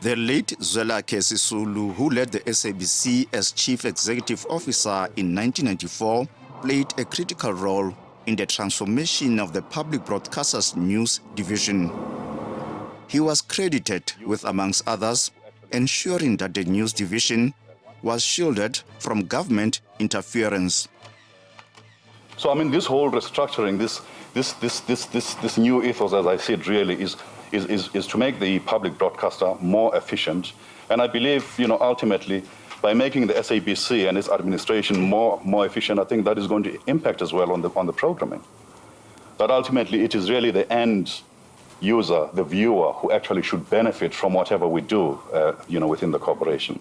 The late Zwelakhe Sisulu, who led the SABC as Chief Executive Officer in 1994, played a critical role in the transformation of the public broadcaster's news division. He was credited with, amongst others, ensuring that the news division was shielded from government interference. So, I mean, this whole restructuring, this new ethos, as I said, really is to make the public broadcaster more efficient. And I believe, ultimately, by making the SABC and its administration more efficient, I think that is going to impact as well on the programming. But ultimately, it is really the end user, the viewer, who actually should benefit from whatever we do, within the corporation.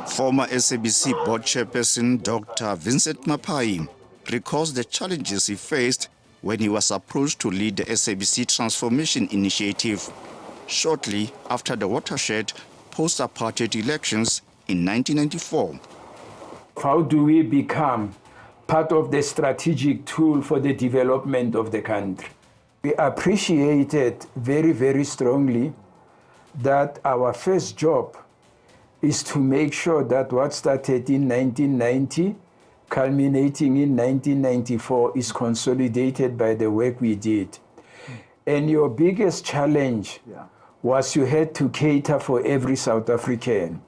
Former SABC Board Chairperson Dr. Vincent Mapai recalls the challenges he faced when he was approached to lead the SABC Transformation Initiative shortly after the watershed post-apartheid elections in 1994. How do we become part of the strategic tool for the development of the country? We appreciated very, very strongly that our first job is to make sure that what started in 1990, culminating in 1994, is consolidated by the work we did. And your biggest challenge was you had to cater for every South African.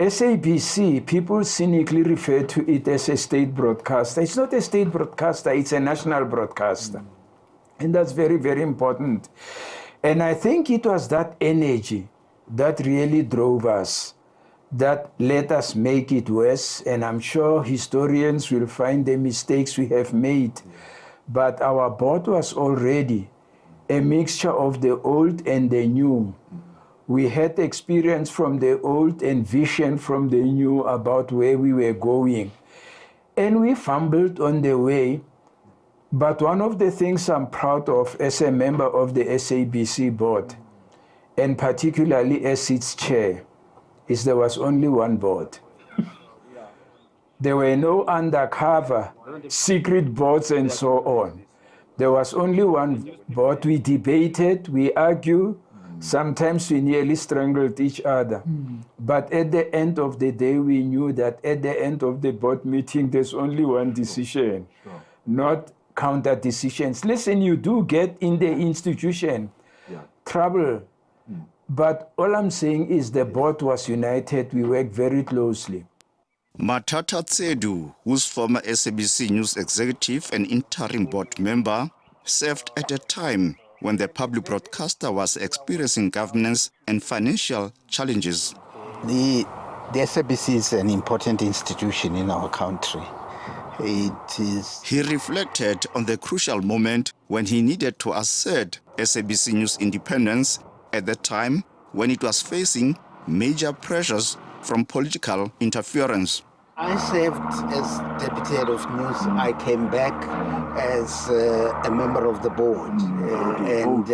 SABC, people cynically refer to it as a state broadcaster. It's not a state broadcaster, it's a national broadcaster. And that's very, very important. And I think it was that energy that really drove us, that let us make it worse. And I'm sure historians will find the mistakes we have made. But our board was already a mixture of the old and the new. We had experience from the old and vision from the new about where we were going. And we fumbled on the way. But one of the things I'm proud of as a member of the SABC board, and particularly as its chair, is there was only one board. There were no undercover, secret boards and so on. There was only one board. We debated, we argued, sometimes we nearly strangled each other. But at the end of the day, we knew that at the end of the board meeting, there's only one decision, not counter decisions. Listen, you do get in the institution trouble. But all I'm saying is the board was united. We worked very closely. Matata Tsedu, whose former SABC News executive and interim board member, served at a time when the public broadcaster was experiencing governance and financial challenges. The SABC is an important institution in our country. It is. He reflected on the crucial moment when he needed to assert SABC News independence at the time when it was facing major pressures from political interference. I served as deputy head of news. I came back as a member of the board. And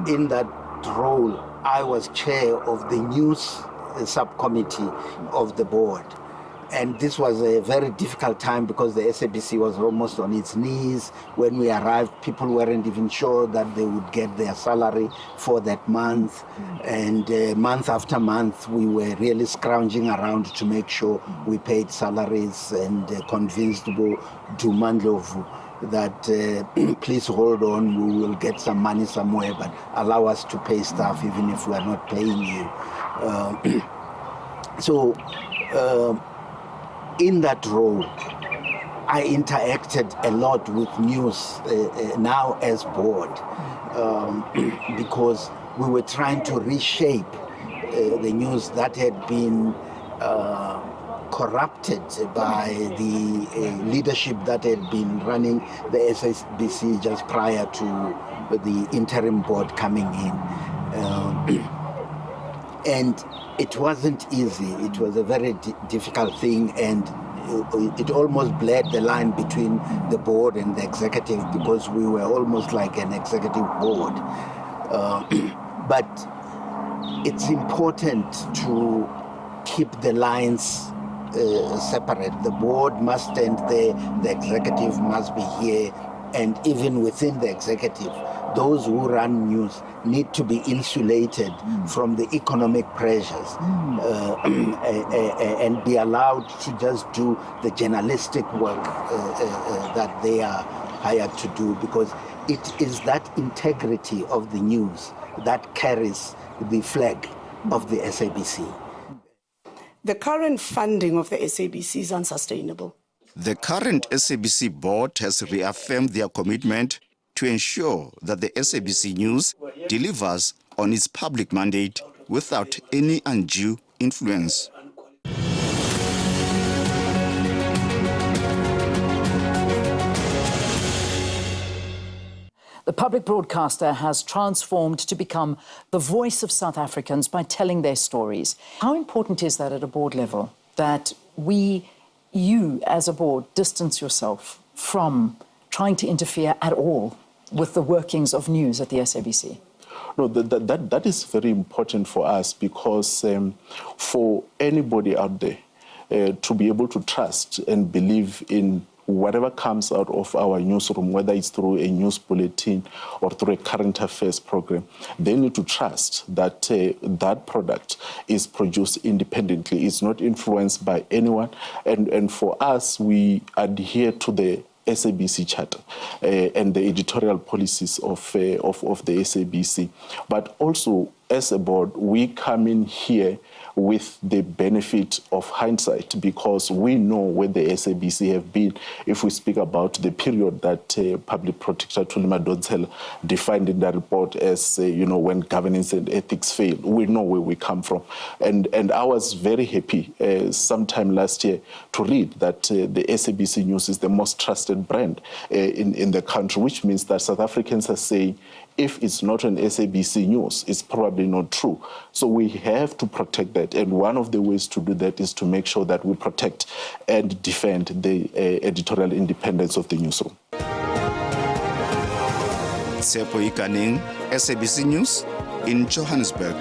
in that role, I was chair of the news subcommittee of the board. And this was a very difficult time because the SABC was almost on its knees. When we arrived, people weren't even sure that they would get their salary for that month. And month after month, we were really scrounging around to make sure we paid salaries and convinced Dumandlovu that please hold on, we will get some money somewhere, but allow us to pay staff even if we are not paying you. In that role, I interacted a lot with news now as board because we were trying to reshape the news that had been corrupted by the leadership that had been running the SABC just prior to the interim board coming in. And it wasn't easy. It was a very difficult thing, and it almost blurred the line between the board and the executive because we were almost like an executive board. But it's important to keep the lines separate. The board must stand there, the executive must be here, and even within the executive, those who run news need to be insulated from the economic pressures and be allowed to just do the journalistic work that they are hired to do, because it is that integrity of the news that carries the flag of the SABC. The current funding of the SABC is unsustainable. The current SABC board has reaffirmed their commitment to ensure that the SABC News delivers on its public mandate without any undue influence. The public broadcaster has transformed to become the voice of South Africans by telling their stories. How important is that at a board level, that you as a board distance yourself from trying to interfere at all with the workings of news at the SABC? No, that is very important for us, because for anybody out there to be able to trust and believe in whatever comes out of our newsroom, whether it's through a news bulletin or through a current affairs program, they need to trust that that product is produced independently. It's not influenced by anyone. And for us, we adhere to the SABC Charter and the editorial policies of the SABC. But also, as a board, we come in here with the benefit of hindsight, because we know where the SABC have been. If we speak about the period that Public Protector Thuli Madonsela defined in that report as, when governance and ethics fail, we know where we come from. And I was very happy sometime last year to read that the SABC News is the most trusted brand in the country, which means that South Africans are saying, if it's not an SABC News, it's probably not true. So we have to protect that. And one of the ways to do that is to make sure that we protect and defend the editorial independence of the newsroom. Tshepo Ikaneng, SABC News in Johannesburg.